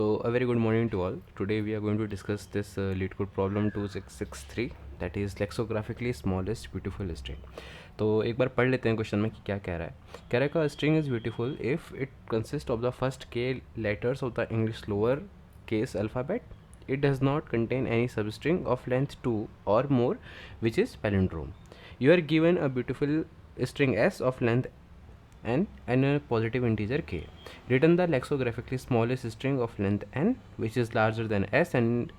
So a very good morning to all. Today we are going to discuss this lead code problem 2663, that is lexicographically smallest beautiful string. तो एक बार पढ़ लेते हैं question में कि क्या कह रहा है. कह रहा है का string is beautiful if it consists of the first k letters of the English lower case alphabet. It does not contain any substring of length 2 or more, which is palindrome. You are given a beautiful string s of length n and a positive integer k. Return the lexicographically smallest string of length n which is larger than s and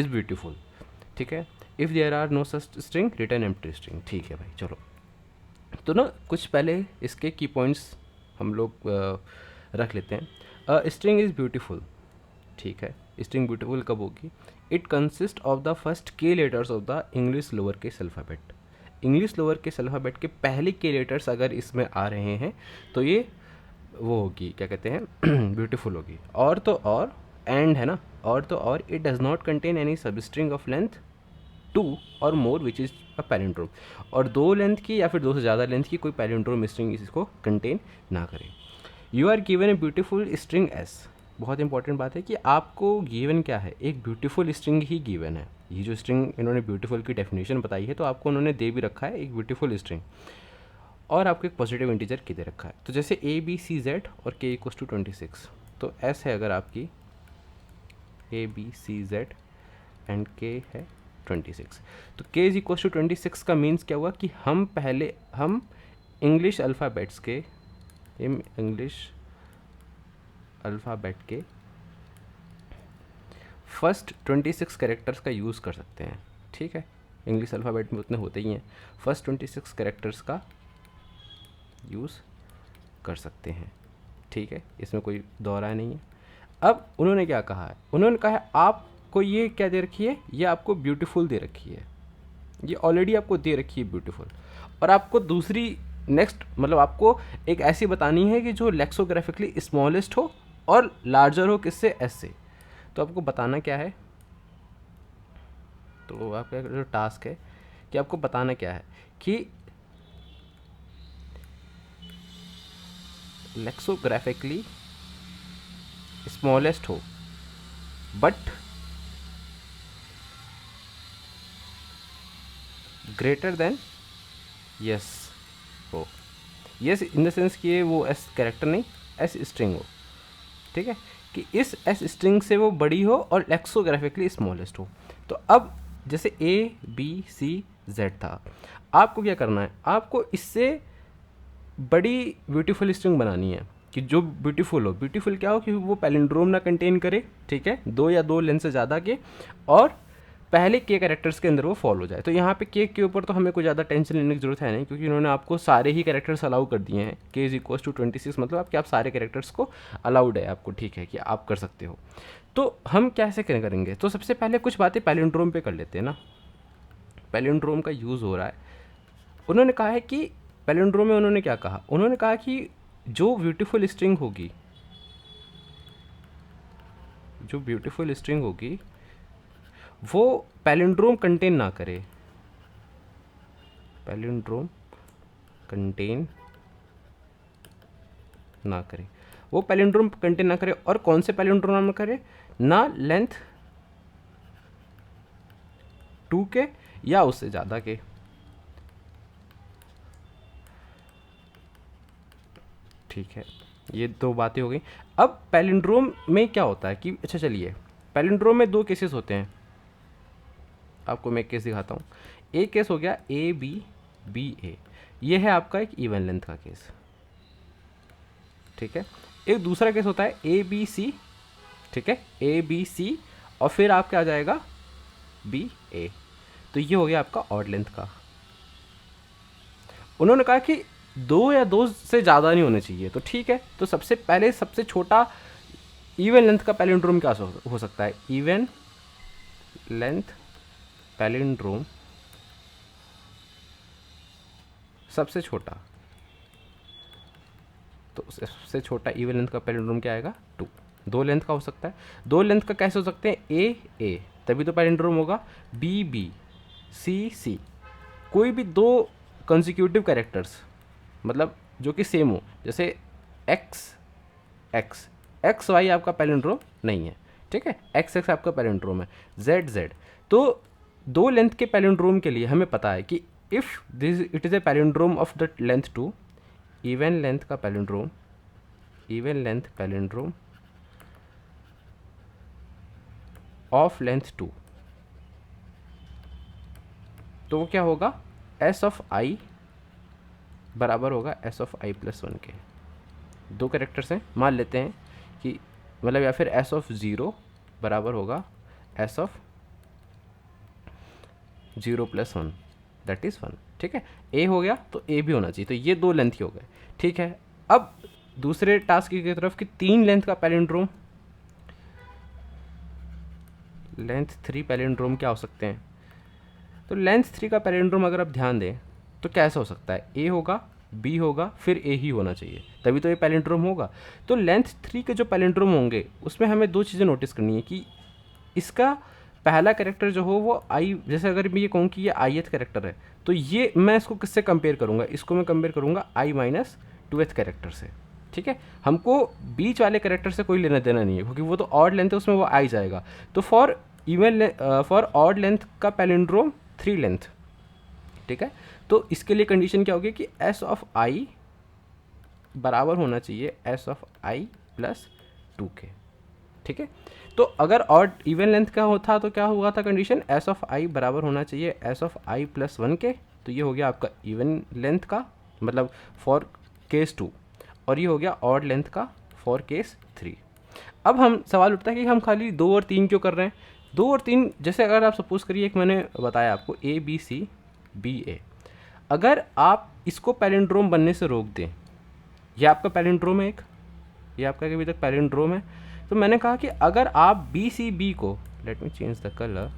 is beautiful. ठीक है. If there are no such string, return empty string. ठीक है भाई, चलो. तो ना कुछ पहले इसके की पॉइंट्स हम लोग रख लेते हैं. String is beautiful. ठीक है. स्ट्रिंग ब्यूटीफुल कब होगी? It consist of the first K letters of the English lower case alphabet. English lower case alphabet के पहले के लेटर्स अगर इसमें आ रहे हैं तो ये वो होगी, क्या कहते हैं, ब्यूटीफुल होगी. और तो और एंड है ना, और तो और it does not contain any सब स्ट्रिंग ऑफ लेंथ 2 और मोर विच इज़ अ पैलिंड्रोम. और 2 लेंथ की या फिर 2 से ज़्यादा लेंथ की कोई पैलिंड्रोम स्ट्रिंग इसको कंटेन ना करे. You are given a beautiful string S. बहुत इंपॉर्टेंट बात है कि आपको गिवन क्या है, एक ब्यूटीफुल स्ट्रिंग ही गिवन है. ये जो स्ट्रिंग इन्होंने ब्यूटीफुल की डेफिनेशन बताई है तो आपको उन्होंने दे भी रखा है एक ब्यूटीफुल स्ट्रिंग, और आपको एक पॉजिटिव इंटीजर के दे रखा है. तो जैसे ए बी सी जेड और के इक्वस टू 26, तो एस है अगर आपकी A B C Z and के है 26, तो के इज इक्वस टू 26 का मीन्स क्या हुआ कि हम इंग्लिश अल्फ़ाबेट्स के अल्फ़ाबेट के फर्स्ट 26 कैरेक्टर्स का यूज़ कर सकते हैं. ठीक है. इंग्लिश अल्फ़ाबेट में उतने होते ही हैं, फर्स्ट 26 कैरेक्टर्स का यूज़ कर सकते हैं. ठीक है. इसमें कोई दौरा नहीं है. अब उन्होंने क्या कहा है, उन्होंने कहा है आपको ये क्या दे रखी है, ये आपको ब्यूटीफुल दे रखी है. ये ऑलरेडी आपको दे रखी है ब्यूटीफुल, और आपको दूसरी नेक्स्ट मतलब आपको एक ऐसी बतानी है कि जो लेक्सोग्राफिकली स्मॉलेस्ट हो और लार्जर हो किससे, एस से. तो आपको बताना क्या है, तो आपका जो टास्क है कि आपको बताना क्या है कि लेक्सोग्राफिकली स्मॉलेस्ट हो बट ग्रेटर देन यस हो. यस इन द सेंस कि वो एस कैरेक्टर नहीं, एस स्ट्रिंग हो. ठीक है. कि इस एस स्ट्रिंग से वो बड़ी हो और लेक्सोग्राफिकली स्मॉलेस्ट हो. तो अब जैसे ए बी सी जेड था, आपको क्या करना है, आपको इससे बड़ी ब्यूटीफुल स्ट्रिंग बनानी है कि जो ब्यूटीफुल हो. ब्यूटीफुल क्या हो कि वो पैलिंड्रोम ना कंटेन करे. ठीक है. 2 या 2 लेंथ से ज़्यादा के, और पहले के कैरेक्टर्स के अंदर वो फॉल हो जाए. तो यहाँ पे के ऊपर तो हमें कोई ज़्यादा टेंशन लेने की जरूरत है नहीं, क्योंकि उन्होंने आपको सारे ही कैरेक्टर्स अलाउ कर दिए हैं. के इज इक्वल टू 26 मतलब आप सारे कैरेक्टर्स को अलाउड है आपको. ठीक है कि आप कर सकते हो. तो हम कैसे करेंगे, तो सबसे पहले कुछ बातें पैलिंड्रोम पे कर लेते हैं ना. पैलिंड्रोम का यूज़ हो रहा है. उन्होंने कहा है कि पैलिंड्रोम में उन्होंने क्या कहा, उन्होंने कहा कि जो ब्यूटीफुल स्ट्रिंग होगी वो पैलिंड्रोम कंटेन ना करे. पैलिंड्रोम कंटेन ना करे, वो पैलिंड्रोम कंटेन ना करे. और कौन से पैलिंड्रोम ना करे, ना लेंथ 2 के या उससे ज़्यादा के. ठीक है. ये 2 बातें हो गई. अब पैलिंड्रोम में क्या होता है कि अच्छा चलिए, पैलिंड्रोम में 2 केसेस होते हैं. आपको मैं एक केस दिखाता हूँ. एक केस हो गया ए बी बी ए, ये है आपका एक इवन लेंथ का केस. ठीक है. एक दूसरा केस होता है ए बी सी. ठीक है. ए बी सी और फिर आपका आ जाएगा बी ए. तो ये हो गया आपका ऑड लेंथ का. उन्होंने कहा कि 2 या 2 से ज़्यादा नहीं होने चाहिए. तो ठीक है. तो सबसे पहले सबसे छोटा इवन लेंथ का पैलिंड्रोम क्या हो सकता है, इवन लेंथ पैलिंड्रोम सबसे छोटा. तो सबसे छोटा इवन लेंथ का पैलिंड्रोम क्या आएगा, 2. 2 लेंथ का हो सकता है. 2 लेंथ का कैसे हो सकते हैं, ए ए तभी तो पैलिंड्रोम होगा, बी बी सी सी. कोई भी 2 कंसिक्यूटिव कैरेक्टर्स मतलब जो कि सेम हो, जैसे एक्स एक्स एक्स वाई आपका पैलिंड्रोम नहीं है, ठीक है, एक्स एक्स आपका पैलिंड्रोम है, जेड जेड। तो दो लेंथ के पैलिंड्रोम के लिए हमें पता है कि if this it is a palindrome of the length 2, even length का palindrome, even length palindrome of length 2, तो वो क्या होगा, एस ऑफ आई बराबर होगा एस ऑफ आई प्लस 1 के। दो कैरेक्टर्स हैं, मान लेते हैं कि मतलब, या फिर एस ऑफ 0 बराबर होगा S of 0 plus 1 that is 1, ठीक है। ए हो गया तो ए भी होना चाहिए, तो ये दो लेंथ ही हो गए, ठीक है। अब दूसरे टास्क की तरफ कि 3 लेंथ का पैलिंड्रोम, लेंथ 3 पैलिंड्रोम क्या हो सकते हैं, तो लेंथ 3 का पैलिंड्रोम अगर आप ध्यान दें तो कैसा हो सकता है, ए होगा, बी होगा, फिर ए ही होना चाहिए, तभी तो ये पैलिंड्रोम होगा। तो लेंथ 3 के जो पैलिंड्रोम होंगे उसमें हमें दो चीज़ें नोटिस करनी है कि इसका पहला कैरेक्टर जो हो वो आई, जैसे अगर मैं ये कहूँ कि ये ith कैरेक्टर है, तो ये मैं इसको किससे कंपेयर करूँगा, इसको मैं कंपेयर करूँगा i माइनस 2th कैरेक्टर से, ठीक है। हमको बीच वाले कैरेक्टर से कोई लेना देना नहीं है क्योंकि वो तो ऑड लेंथ है, उसमें वो आई जाएगा। तो फॉर ऑड लेंथ का पैलिंड्रोम 3 लेंथ, ठीक है। तो इसके लिए कंडीशन क्या होगी कि एस ऑफ आई बराबर होना चाहिए एस ऑफ आई प्लस 2 के, ठीक है। तो अगर ऑड इवन लेंथ का होता तो क्या हुआ था कंडीशन, एस ऑफ आई बराबर होना चाहिए एस ऑफ आई प्लस 1 के, तो ये हो गया आपका इवन लेंथ का मतलब फॉर केस 2, और ये हो गया ऑड लेंथ का फॉर केस 3। अब हम सवाल उठता है कि हम खाली 2 और 3 क्यों कर रहे हैं। 2 और 3 जैसे अगर आप सपोज करिए, एक मैंने बताया आपको ए बी सी बी ए, अगर आप इसको पैलिंड्रोम बनने से रोक दें, ये आपका पैलिंड्रोम है एक, ये आपका अभी तक पैलिंड्रोम है, तो मैंने कहा कि अगर आप बी सी बी को, let me change the colour,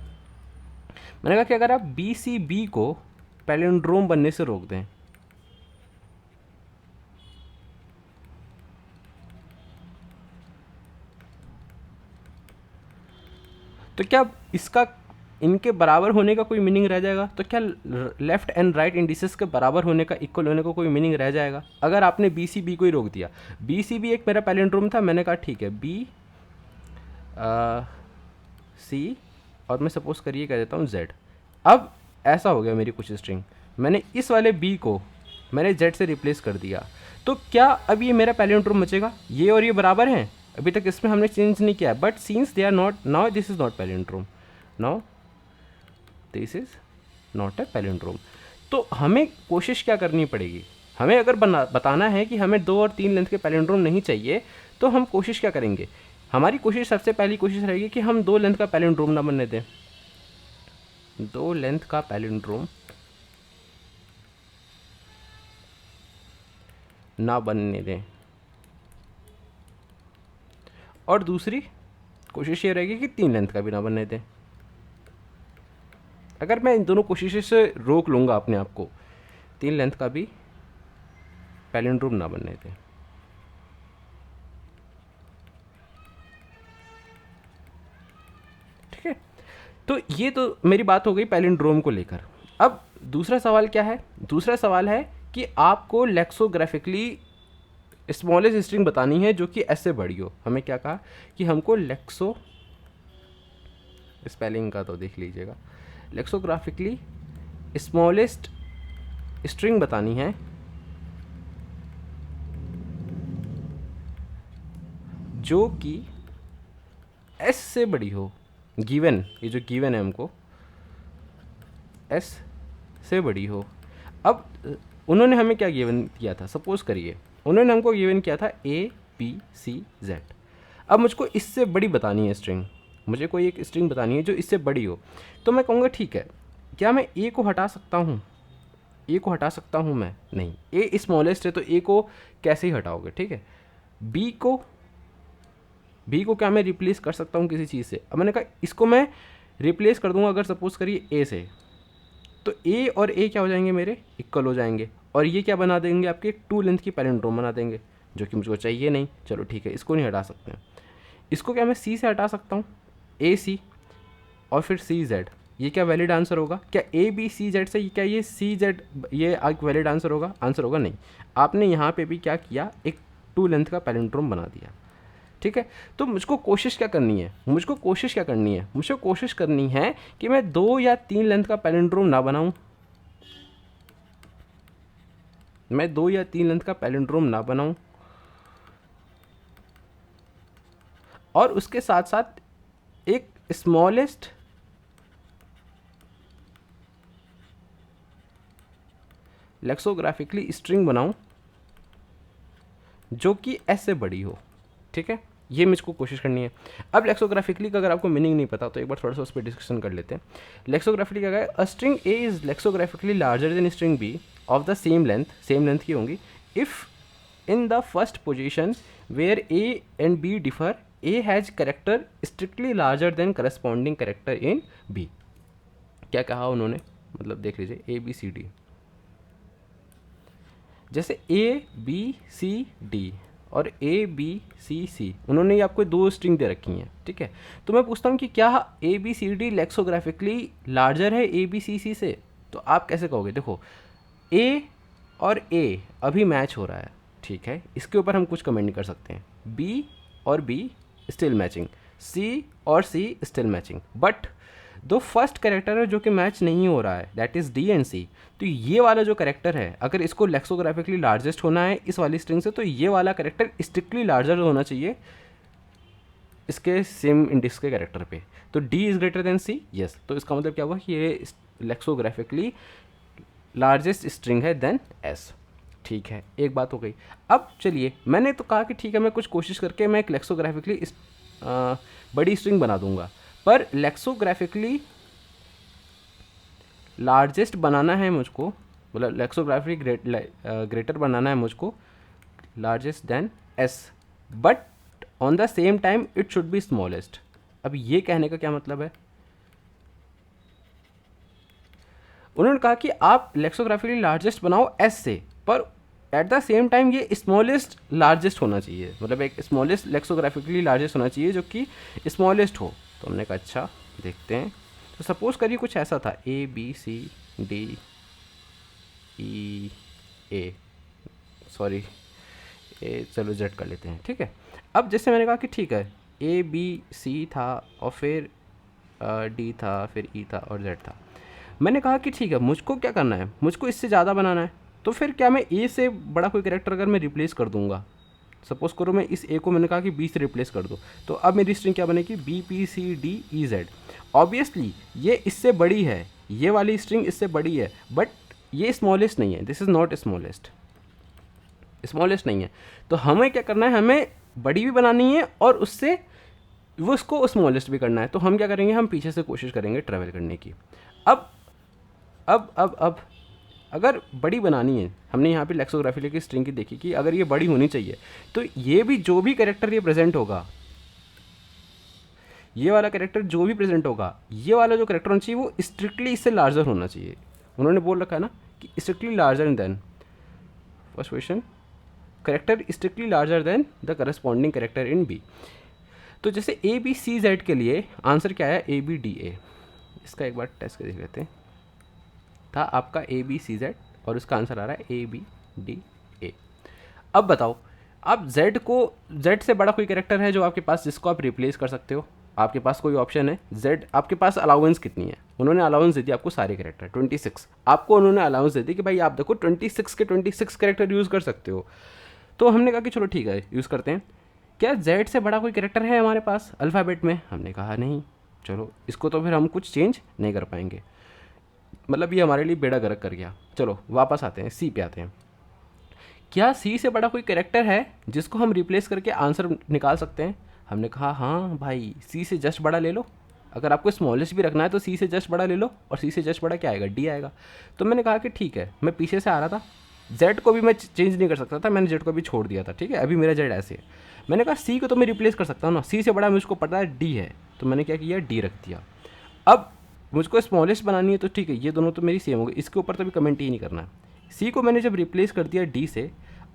मैंने कहा कि अगर आप बी सी बी को पैलिंड्रोम बनने से रोक दें, तो क्या इसका इनके बराबर होने का कोई मीनिंग रह जाएगा, तो क्या लेफ्ट एंड राइट इंडिसेस के बराबर होने का, इक्वल होने का कोई मीनिंग रह जाएगा अगर आपने बी सी बी को ही रोक दिया। बी सी बी एक मेरा पैलिंड्रोम था, मैंने कहा ठीक है बी सी और मैं सपोज करिए कह देता हूँ जेड। अब ऐसा हो गया मेरी कुछ स्ट्रिंग, मैंने इस वाले बी को मैंने जेड से रिप्लेस कर दिया, तो क्या अब ये मेरा पैलिंड्रोम बचेगा, ये और ये बराबर हैं, अभी तक इसमें हमने चेंज नहीं किया, but since they are not, now this is not palindrome, now this is not a palindrome. तो हमें कोशिश क्या करनी पड़ेगी, हमें अगर बताना है कि हमें 2 और 3 लेंथ के पैलिंड्रोम नहीं चाहिए, तो हम कोशिश क्या करेंगे, हमारी कोशिश सबसे पहली कोशिश रहेगी कि हम 2 लेंथ का पैलिंड्रोम ना बनने दें, 2 लेंथ का पैलिंड्रोम ना बनने दें। और दूसरी कोशिश ये रहेगी कि 3 लेंथ का भी ना बनने दें। अगर मैं इन दोनों कोशिशों से रोक लूँगा अपने आप को, 3 लेंथ का भी पैलिंड्रोम ना बनने दें, ठीक है। तो ये तो मेरी बात हो गई पैलिंड्रोम को लेकर। अब दूसरा सवाल क्या है, दूसरा सवाल है कि आपको लेक्सोग्राफिकली स्मॉलेस्ट स्ट्रिंग बतानी है जो कि एस से बड़ी हो। हमें क्या कहा कि हमको लेक्सो, स्पेलिंग का तो देख लीजिएगा, लेक्सोग्राफिकली स्मॉलेस्ट स्ट्रिंग बतानी है जो कि एस से बड़ी हो। गिवन, ये जो गिवन है हमको एस से बड़ी हो। अब उन्होंने हमें क्या गिवन किया था, सपोज करिए उन्होंने हमको गिवन किया था ए बी सी जेड। अब मुझको इससे बड़ी बतानी है स्ट्रिंग, मुझे कोई एक स्ट्रिंग बतानी है जो इससे बड़ी हो, तो मैं कहूँगा ठीक है, क्या मैं ए को हटा सकता हूँ, ए को हटा सकता हूँ मैं, नहीं, ए स्मॉलेस्ट है तो ए को कैसे ही हटाओगे, ठीक है। बी को क्या मैं रिप्लेस कर सकता हूँ किसी चीज़ से, अब मैंने कहा इसको मैं रिप्लेस कर दूंगा अगर सपोज करिए ए से, तो ए और ए क्या हो जाएंगे मेरे, इक्वल हो जाएंगे, और ये क्या बना देंगे आपके 2 लेंथ की पैलिंड्रोम बना देंगे, जो कि मुझको चाहिए नहीं। चलो ठीक है, इसको नहीं हटा सकते हैं। इसको क्या मैं सी से हटा सकता हूँ, ए सी और फिर सी जेड, ये क्या वैलिड आंसर होगा, क्या ए बी सी जेड से क्या ये सी जेड ये एक वैलिड आंसर होगा, आंसर होगा नहीं। आपने यहाँ पे भी क्या किया, एक 2 लेंथ का पैलिंड्रोम बना दिया, ठीक है। तो मुझको कोशिश क्या करनी है, मुझको कोशिश करनी है कि मैं 2 या 3 लेंथ का पैलिंड्रोम ना बनाऊं, मैं 2 या 3 लेंथ का पैलिंड्रोम ना बनाऊं, और उसके साथ साथ एक स्मॉलेस्ट लेक्सोग्राफिकली स्ट्रिंग बनाऊं जो कि एस से बड़ी हो। ठीक है, ये मुझको कोशिश करनी है। अब लेक्सोग्राफिकली का अगर आपको मीनिंग नहीं पता तो एक बार थोड़ा सा उस पर डिस्कशन कर लेते हैं। लेक्सोग्राफिकली क्या है, a string A is lexicographically larger than string B of the same length की होंगी if in the first position where A and B differ A has character strictly larger than corresponding character in B. क्या कहा उन्होंने, मतलब देख लीजिए ए B C D, जैसे ए B C D और ए बी सी सी, उन्होंने ये आपको 2 स्ट्रिंग दे रखी हैं। ठीक है, तो मैं पूछता हूँ कि क्या A B C D lexicographically larger है ए बी सी सी से? तो आप कैसे कहोगे, देखो ए और ए अभी मैच हो रहा है, ठीक है, इसके ऊपर हम कुछ कमेंट नहीं कर सकते हैं। बी और बी स्टिल मैचिंग, सी और सी स्टिल मैचिंग, बट दो फर्स्ट कैरेक्टर है जो कि मैच नहीं हो रहा है, दैट इज़ डी एंड सी। तो ये वाला जो कैरेक्टर है, अगर इसको लेक्सोग्राफिकली लार्जेस्ट होना है इस वाली स्ट्रिंग से, तो ये वाला कैरेक्टर स्ट्रिक्टली लार्जर होना चाहिए इसके सेम इंडेक्स के कैरेक्टर पे। तो D is greater than C, yes, तो इसका मतलब क्या हुआ कि ये लेक्सोग्राफिकली लार्जेस्ट स्ट्रिंग है देन एस। ठीक है, एक बात हो गई। अब चलिए, मैंने तो कहा कि ठीक है मैं कुछ कोशिश करके मैं एक लेक्सोग्राफिकली बड़ी स्ट्रिंग बना दूंगा, पर लेक्सोग्राफिकली लार्जेस्ट बनाना है मुझको, मतलब लेक्सोग्राफिक ग्रेटर बनाना है मुझको largest than S, but on the same time it should be smallest. अब ये कहने का क्या मतलब है, उन्होंने कहा कि आप लेक्सोग्राफिकली लार्जेस्ट बनाओ एस से, पर एट द सेम टाइम ये स्मॉलेस्ट लार्जेस्ट होना चाहिए, मतलब एक स्मॉलेस्ट लेक्सोग्राफिकली लार्जेस्ट होना चाहिए जो कि स्मॉलेस्ट हो। तो हमने कहा अच्छा देखते हैं। तो सपोज करिए कुछ ऐसा था, A B C D E A, sorry A, चलो जेड कर लेते हैं। ठीक है, अब जैसे मैंने कहा कि ठीक है ए बी सी था और फिर डी था, फिर ई था और जेड था। मैंने कहा कि ठीक है मुझको क्या करना है, मुझको इससे ज़्यादा बनाना है। तो फिर क्या मैं ए से बड़ा कोई कैरेक्टर अगर मैं रिप्लेस कर दूंगा, सपोज करो मैं इस ए को मैंने कहा कि बी से रिप्लेस कर दो, तो अब मेरी स्ट्रिंग क्या बनेगी, B P C D E Z. Obviously ये इससे बड़ी है, ये वाली स्ट्रिंग इससे बड़ी है, बट ये स्मॉलेस्ट नहीं है, दिस इज़ नॉट स्मॉलेस्ट नहीं है। तो हमें क्या करना है, हमें बड़ी भी बनानी है और उससे वो उसको स्मॉलेस्ट भी करना है। तो हम क्या करेंगे, हम पीछे से कोशिश करेंगे ट्रैवल करने की। अब अगर बड़ी बनानी है, हमने यहाँ पे लेक्सोग्राफिकली की स्ट्रिंग की देखी कि अगर ये बड़ी होनी चाहिए, तो ये भी जो भी कैरेक्टर ये प्रेजेंट होगा, ये वाला कैरेक्टर जो भी प्रेजेंट होगा, ये वाला जो कैरेक्टर होना चाहिए वो स्ट्रिक्टली इससे लार्जर होना चाहिए। उन्होंने बोल रखा है ना कि strictly larger than, first question, character strictly larger than the corresponding character in B. तो जैसे ए बी सी जेड के लिए आंसर क्या है, ए बी डी ए। इसका एक बार टेस्ट कर देख लेते हैं। था आपका ए बी सी जेड और उसका आंसर आ रहा है ए बी डी ए। अब बताओ, आप जेड को, जेड से बड़ा कोई कैरेक्टर है जो आपके पास जिसको आप रिप्लेस कर सकते हो, आपके पास कोई ऑप्शन है जेड, आपके पास अलाउंस कितनी है, उन्होंने अलाउंस दे दी आपको सारे कैरेक्टर 26, आपको उन्होंने अलाउंस दे दी कि भाई आप देखो 26 के 26 कैरेक्टर यूज़ कर सकते हो। तो हमने कहा कि चलो ठीक है यूज़ करते हैं। क्या जेड से बड़ा कोई कैरेक्टर है हमारे पास अल्फ़ाबेट में, हमने कहा नहीं। चलो इसको तो फिर हम कुछ चेंज नहीं कर पाएंगे, मतलब ये हमारे लिए बेड़ा गर्क कर गया। चलो वापस आते हैं, सी पे आते हैं। क्या सी से बड़ा कोई कैरेक्टर है जिसको हम रिप्लेस करके आंसर निकाल सकते हैं? हमने कहा हाँ भाई, सी से जस्ट बड़ा ले लो, अगर आपको स्मॉलेस्ट भी रखना है तो सी से जस्ट बड़ा ले लो, और सी से जस्ट बड़ा क्या आएगा, डी आएगा। तो मैंने कहा कि ठीक है, मैं पीछे से आ रहा था, जेड को भी मैं चेंज नहीं कर सकता था, मैंने जेड को भी छोड़ दिया था। ठीक है, अभी मेरा जेड ऐसे है। मैंने कहा सी को तो मैं रिप्लेस कर सकता हूँ ना, सी से बड़ा मुझको पता है डी है, तो मैंने क्या किया, डी रख दिया। अब मुझको स्मॉलेस्ट बनानी है तो ठीक है, ये दोनों तो मेरी सेम हो गई, इसके ऊपर तो भी कमेंट ही नहीं करना है। सी को मैंने जब रिप्लेस कर दिया डी से,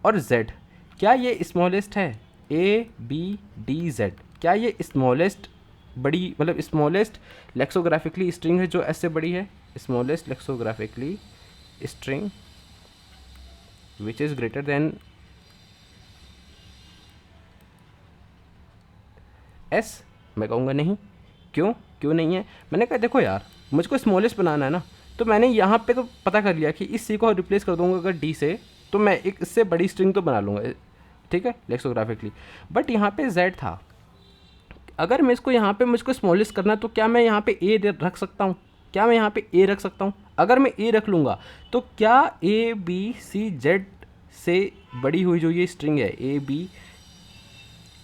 और जेड, क्या ये स्मॉलेस्ट है, ए बी डी जेड, क्या ये स्मॉलेस्ट बड़ी, मतलब स्मॉलेस्ट लेक्सोग्राफिकली स्ट्रिंग है जो एस से बड़ी है, smallest lexicographically string which is greater then S? मैं कहूँगा नहीं। क्यों? क्यों नहीं है? मैंने कहा देखो यार, मुझको स्मॉलेस्ट बनाना है ना, तो मैंने यहाँ पे तो पता कर लिया कि इस सी को रिप्लेस कर दूंगा अगर डी से, तो मैं एक इससे बड़ी स्ट्रिंग तो बना लूँगा, ठीक है, लेक्सोग्राफिकली। बट यहाँ पे जेड था, अगर मैं इसको यहाँ पे मुझको स्मॉलेस्ट करना, तो क्या मैं यहाँ पे ए रख सकता हूँ? क्या मैं यहाँ पे ए रख सकता हूँ? अगर मैं ए रख लूँगा तो क्या ए बी सी जेड से बड़ी हुई जो ये स्ट्रिंग है ए बी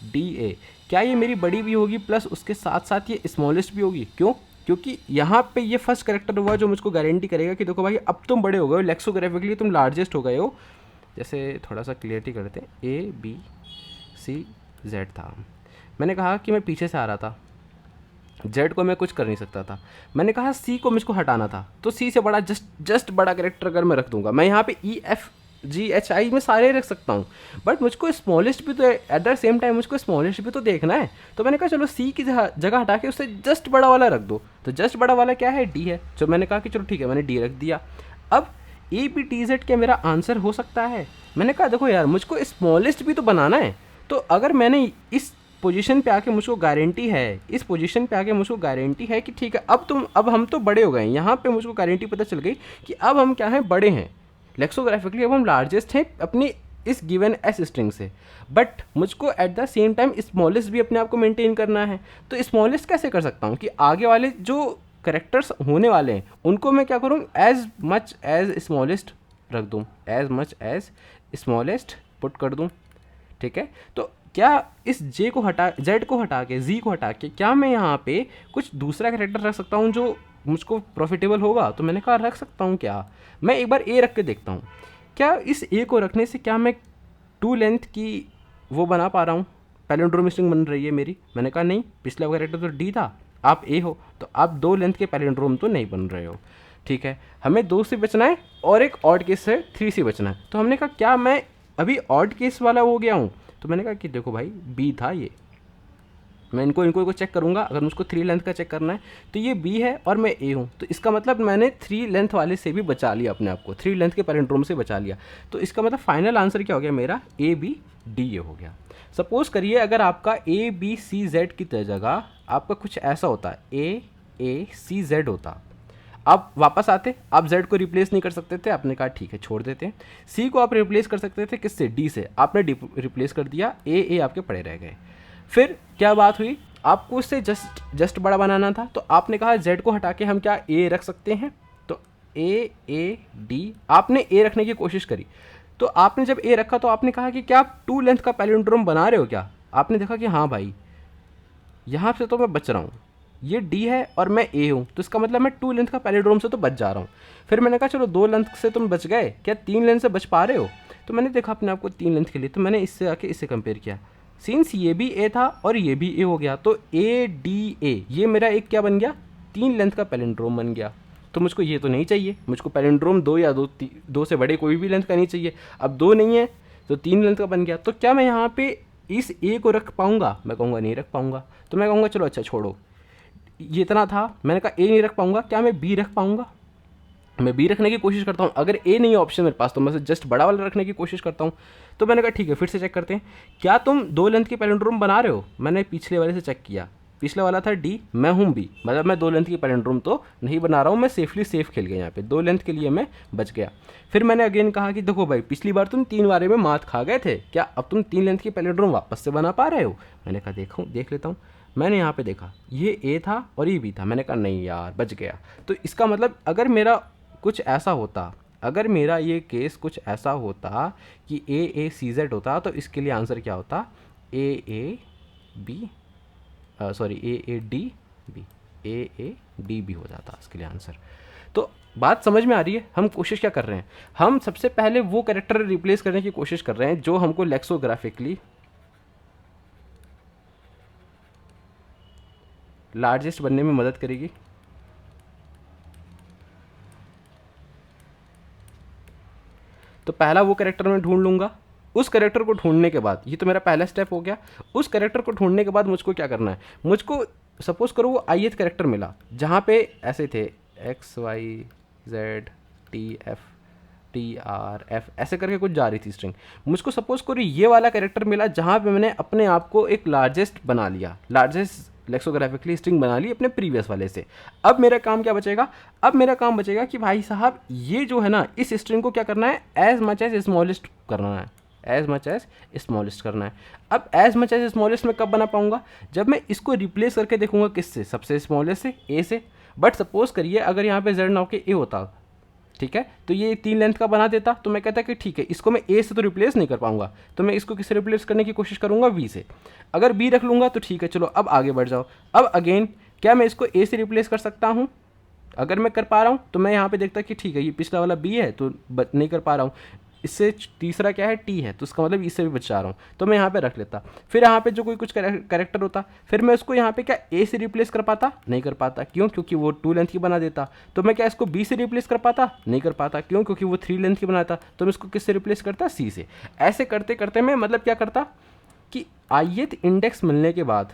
डी ए, क्या ये मेरी बड़ी भी होगी प्लस उसके साथ साथ ये स्मॉलेस्ट भी होगी? क्यों? क्योंकि यहाँ पे ये फर्स्ट करेक्टर हुआ जो मुझको गारंटी करेगा कि देखो भाई अब तुम बड़े हो गए हो, लेक्सोग्राफिकली तुम लार्जेस्ट हो गए हो। जैसे थोड़ा सा क्लियरिटी करते हैं, ए बी सी जेड था, मैंने कहा कि मैं पीछे से आ रहा था, जेड को मैं कुछ कर नहीं सकता था, मैंने कहा सी को मुझको हटाना था, तो सी से बड़ा जस्ट बड़ा करेक्टर अगर मैं रख दूंगा, मैं यहाँ पे E F G H I में सारे रख सकता हूँ, बट मुझको स्मॉलेस्ट भी तो एट द सेम टाइम मुझको स्मॉलेस्ट भी तो देखना है। तो मैंने कहा चलो सी की जगह हटा के उससे जस्ट बड़ा वाला रख दो, तो जस्ट बड़ा वाला क्या है? डी है। तो मैंने कहा कि चलो ठीक है, मैंने डी रख दिया। अब ए बी टी जेड क्या मेरा आंसर हो सकता है? मैंने कहा देखो यार, मुझको स्मॉलेस्ट भी तो बनाना है, तो अगर मैंने इस पोजीशन पे आके मुझको गारंटी है, इस पोजीशन पे आके मुझको गारंटी है कि ठीक है अब हम तो बड़े हो गए हैं, यहाँ पे मुझको गारंटी पता चल गई कि अब हम क्या हैं, बड़े हैं लेक्सोग्राफिकली, अब हम लार्जेस्ट हैं अपनी इस गिवन एस स्ट्रिंग से, बट मुझको at the same time smallest भी अपने आप को मेंटेन करना है। तो स्मॉलेस्ट कैसे कर सकता हूँ कि आगे वाले जो करेक्टर्स होने वाले हैं उनको मैं क्या करूँ, एज मच एज स्मॉलेस्ट रख दूँ, as much as smallest put कर दूँ, ठीक है। तो क्या इस जे को हटा, जेड को हटा के, जी को हटा के, क्या मैं यहाँ पे कुछ दूसरा कैरेक्टर रख सकता हूँ जो मुझको प्रॉफिटेबल होगा? तो मैंने कहा रख सकता हूँ। क्या मैं एक बार ए रख के देखता हूँ, क्या इस ए को रखने से क्या मैं 2 लेंथ की वो बना पा रहा हूँ, पैलिंड्रोम स्ट्रिंग बन रही है मेरी? मैंने कहा नहीं, पिछला कैरेक्टर तो डी था, आप ए हो, तो आप 2 लेंथ के पैलिंड्रोम तो नहीं बन रहे हो, ठीक है। हमें 2 से बचना है और एक ऑड केस से 3 से बचना है। तो हमने कहा क्या मैं अभी ऑड केस वाला हो गया हूँ? तो मैंने कहा कि देखो भाई बी था ये, मैं इनको चेक करूँगा, अगर मुझको 3 लेंथ का चेक करना है तो ये बी है और मैं ए हूँ, तो इसका मतलब मैंने 3 लेंथ वाले से भी बचा लिया अपने आप को, 3 लेंथ के पैलिंड्रोम से बचा लिया। तो इसका मतलब फाइनल आंसर क्या हो गया मेरा? ए बी डी ए हो गया। सपोज करिए अगर आपका ए बी सी जेड की जगह आपका कुछ ऐसा होता, ए सी जेड होता, आप वापस आते, आप जेड को रिप्लेस नहीं कर सकते थे, आपने कहा ठीक है छोड़ देते हैं। सी को आप रिप्लेस कर सकते थे किससे? डी से, आपने डी रिप्लेस कर दिया, ए आपके पड़े रह गए। फिर क्या बात हुई, आपको उससे जस्ट बड़ा बनाना था, तो आपने कहा जेड को हटा के हम क्या ए रख सकते हैं? तो ए डी, आपने ए रखने की कोशिश करी, तो आपने जब ए रखा तो आपने कहा कि क्या आप 2 लेंथ का पैलिंड्रोम बना रहे हो क्या? आपने देखा कि हाँ भाई यहाँ से तो मैं बच रहा हूँ, ये डी है और मैं ए हूँ, तो इसका मतलब मैं 2 लेंथ का पैलिंड्रोम से तो बच जा रहा हूँ। फिर मैंने कहा चलो 2 लेंथ से तुम बच गए, क्या 3 लेंथ से बच पा रहे हो? तो मैंने देखा अपने आप को 3 लेंथ के लिए, तो मैंने इससे आके इससे कंपेयर किया, सिंस ये भी ए था और ये भी ए हो गया, तो ए डी ए ये मेरा एक क्या बन गया? 3 लेंथ का पैलिंड्रोम बन गया। तो मुझको ये तो नहीं चाहिए, मुझको पैलिंड्रोम 2 या 2 से बड़े कोई भी लेंथ का नहीं चाहिए। अब 2 नहीं है तो 3 लेंथ का बन गया, तो क्या मैं यहाँ पे इस ए को रख पाऊँगा? मैं कहूँगा नहीं रख पाऊँगा। तो मैं कहूँगा चलो अच्छा छोड़ो, ये इतना था, मैंने कहा ए नहीं रख पाऊँगा, क्या मैं बी रख पाऊँगा? मैं बी रखने की कोशिश करता हूँ, अगर ए नहीं है ऑप्शन मेरे पास तो मैं जस्ट बड़ा वाला रखने की कोशिश करता हूँ। तो मैंने कहा ठीक है फिर से चेक करते हैं, क्या तुम 2 लेंथ के पैलिंड्रोम बना रहे हो? मैंने पिछले वाले से चेक किया, पिछले वाला था डी, मैं हूँ बी, मतलब मैं 2 लेंथ की पैलिंड्रोम तो नहीं बना रहा हूँ, मैं सेफ खेल गया, यहाँ पे 2 लेंथ के लिए मैं बच गया। फिर मैंने अगेन कहा कि देखो भाई पिछली बार तुम 3 बारे में मात खा गए थे, क्या अब तुम 3 लेंथ की पैलिंड्रोम वापस से बना पा रहे हो? मैंने कहा देख लेता हूँ। मैंने यहाँ पे देखा ये ए था और ये बी था, मैंने कहा नहीं यार बच गया। तो इसका मतलब अगर मेरा कुछ ऐसा होता, अगर मेरा ये केस कुछ ऐसा होता कि ए सी जेड होता, तो इसके लिए आंसर क्या होता? A B sorry A D B हो जाता इसके लिए आंसर। तो बात समझ में आ रही है? हम कोशिश क्या कर रहे हैं, हम सबसे पहले वो कैरेक्टर रिप्लेस करने की कोशिश कर रहे हैं जो हमको लेक्सोग्राफिकली लार्जेस्ट बनने में मदद करेगी। तो पहला वो कैरेक्टर मैं ढूंढ लूँगा, उस कैरेक्टर को ढूंढने के बाद, ये तो मेरा पहला स्टेप हो गया, उस कैरेक्टर को ढूंढने के बाद मुझको क्या करना है, मुझको सपोज करो वो ith कैरेक्टर मिला जहाँ पे ऐसे थे X Y Z T F TRF ऐसे करके कुछ जा रही थी स्ट्रिंग। मुझको सपोज करो ये वाला कैरेक्टर मिला जहाँ पे मैंने अपने आप को एक लार्जेस्ट बना लिया, लार्जेस्ट लेक्सोग्राफिकली स्ट्रिंग बना ली अपने प्रीवियस वाले से। अब मेरा काम क्या बचेगा? अब मेरा काम बचेगा कि भाई साहब ये जो है ना, इस स्ट्रिंग को क्या करना है, एज मच एज स्मॉलेस्ट करना है, एज मच एज स्मॉलेस्ट करना है। अब एज मच एज स्मॉलेस्ट में कब बना पाऊंगा? जब मैं इसको रिप्लेस करके देखूंगा किससे, सबसे स्मॉलेस्ट से, ए से। बट सपोज करिए अगर यहाँ पे जेड नाउ के ए होता, ठीक है, तो ये 3 लेंथ का बना देता, तो मैं कहता कि ठीक है इसको मैं ए से तो रिप्लेस नहीं कर पाऊंगा, तो मैं इसको किससे रिप्लेस करने की कोशिश करूंगा, बी से। अगर बी रख लूंगा तो ठीक है, चलो अब आगे बढ़ जाओ। अब अगेन क्या मैं इसको ए से रिप्लेस कर सकता हूँ? अगर मैं कर पा रहा हूँ तो मैं यहाँ पे देखता कि ठीक है ये पिछला वाला बी है तो नहीं कर पा रहा हूँ, इससे तीसरा क्या है, टी है, तो इसका मतलब इससे भी बचा रहा हूँ, तो मैं यहाँ पे रख लेता। फिर यहाँ पे जो कोई कुछ कैरेक्टर होता, फिर मैं उसको यहाँ पे क्या ए से रिप्लेस कर पाता? नहीं कर पाता। क्यों? क्योंकि वो 2 लेंथ की बना देता। तो मैं क्या इसको बी से रिप्लेस कर पाता? नहीं कर पाता। क्यों? क्योंकि वो 3 लेंथ की बनाता। तो मैं इसको किससे रिप्लेस करता? सी से। ऐसे करते करते मैं मतलब क्या करता कि ith इंडेक्स मिलने के बाद,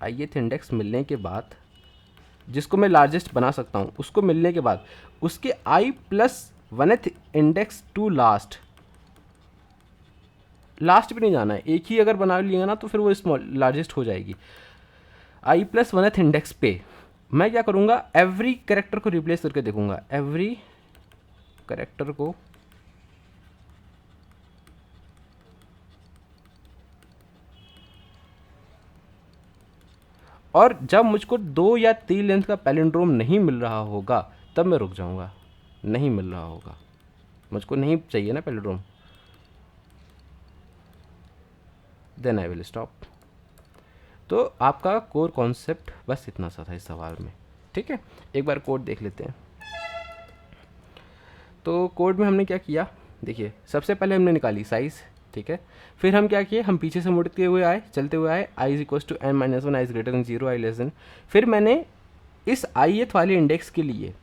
ith इंडेक्स मिलने के बाद जिसको मैं लार्जेस्ट बना सकता हूँ, उसको मिलने के बाद उसके i+1th index to last, last भी नहीं जाना है, एक ही अगर बना लिया ना तो फिर वो स्मॉल लार्जेस्ट हो जाएगी। i+1th इंडेक्स पे मैं क्या करूँगा, एवरी कैरेक्टर को रिप्लेस करके देखूंगा, एवरी कैरेक्टर को और जब मुझको 2 या 3 लेंथ का पैलिंड्रोम नहीं मिल रहा होगा तब मैं रुक जाऊंगा। नहीं मिल रहा होगा, मुझको नहीं चाहिए ना palindrome, then I will stop. तो आपका कोर कॉन्सेप्ट बस इतना सा था इस सवाल में, ठीक है। एक बार कोड देख लेते हैं। तो कोड में हमने क्या किया, देखिए सबसे पहले हमने निकाली साइज़, ठीक है। फिर हम क्या किए, हम पीछे से मुड़ते हुए आए, चलते हुए आए, i = n-1, i > 0, i <0। फिर मैंने इस ith वाले इंडेक्स के लिए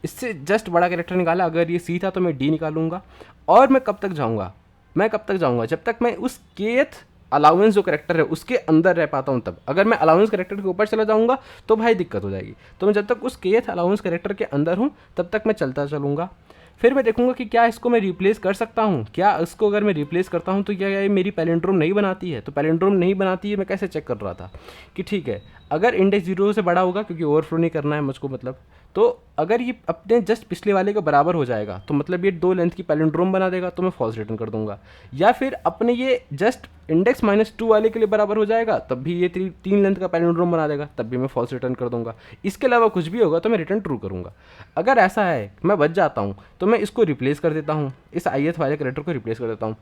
इससे जस्ट बड़ा कैरेक्टर निकाला। अगर ये c था तो मैं d निकालूंगा। और मैं कब तक जाऊंगा, जब तक मैं उस kth अलाउंस जो कैरेक्टर है उसके अंदर रह पाता हूँ तब। अगर मैं अलाउंस कैरेक्टर के ऊपर चला जाऊंगा तो भाई दिक्कत हो जाएगी। तो मैं जब तक उस kth अलाउंस कैरेक्टर के अंदर हूँ तब तक मैं चलता चलूँगा। फिर मैं देखूंगा कि क्या इसको मैं रिप्लेस कर सकता हूँ, क्या इसको अगर मैं रिप्लेस करता हूँ तो क्या ये मेरी पैलिंड्रोम नहीं बनाती है। तो पैलिंड्रोम नहीं बनाती है, मैं कैसे चेक कर रहा था कि ठीक है अगर इंडेक्स 0 से बड़ा होगा, क्योंकि ओवरफ्लो नहीं करना है मुझको, मतलब तो अगर ये अपने जस्ट पिछले वाले के बराबर हो जाएगा तो मतलब ये 2 लेंथ की पैलिंड्रोम बना देगा, तो मैं फॉल्स रिटर्न कर दूंगा। या फिर अपने ये जस्ट इंडेक्स -2 वाले के लिए बराबर हो जाएगा तब भी ये 3 लेंथ का पैलिंड्रोम बना देगा, तब भी मैं फॉल्स रिटर्न कर दूंगा। इसके अलावा कुछ भी होगा तो मैं रिटर्न ट्रू करूंगा। अगर ऐसा है मैं बच जाता हूँ तो मैं इसको रिप्लेस कर देता हूँ, इस ith वाले कैरेक्टर को रिप्लेस कर देता हूँ।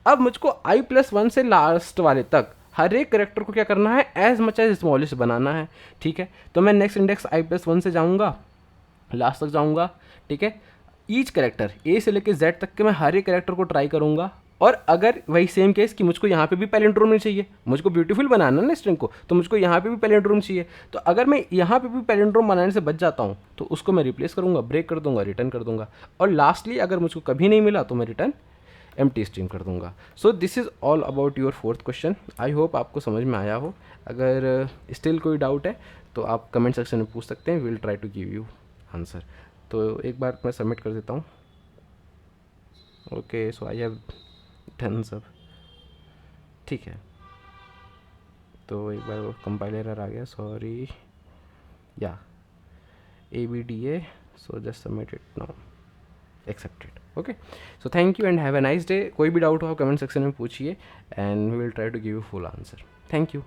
अब मुझको i+1 से लास्ट वाले तक हर एक करेक्टर को क्या करना है, एज मच एज स्मॉलेस्ट बनाना है, ठीक है। तो मैं नेक्स्ट इंडेक्स i+1 से जाऊंगा, लास्ट तक जाऊंगा, ठीक है। ईच करेक्टर ए से लेकर जेड तक के मैं हर एक करेक्टर को ट्राई करूंगा। और अगर वही सेम केस कि मुझको यहाँ पे भी पैलिंड्रोम नहीं चाहिए, मुझको ब्यूटीफुल बनाना ना स्ट्रिंग को, तो मुझको यहाँ पे भी पैलिंड्रोम चाहिए। तो अगर मैं यहाँ पे भी पैलिंड्रोम बनाने से बच जाता हूँ तो उसको मैं रिप्लेस करूँगा, ब्रेक कर दूंगा, रिटर्न कर दूंगा। और लास्टली अगर मुझको कभी नहीं मिला तो मैं रिटर्न एम्प्टी स्ट्रिंग कर दूंगा। So this is all about your 4th question. I hope आपको समझ में आया हो। अगर स्टिल कोई डाउट है तो आप कमेंट सेक्शन में पूछ सकते हैं, will try to give you answer. तो एक बार मैं सबमिट कर देता हूँ। Okay, so I have done सब, ठीक है। तो एक बार कंपाइलर एरर आ गया, सॉरी, या ABDA, so just submit it now, accepted. Okay, so thank you and have a nice day. कोई भी डाउट हो आप कमेंट सेक्शन में पूछिए and we will try to give you full answer. Thank you.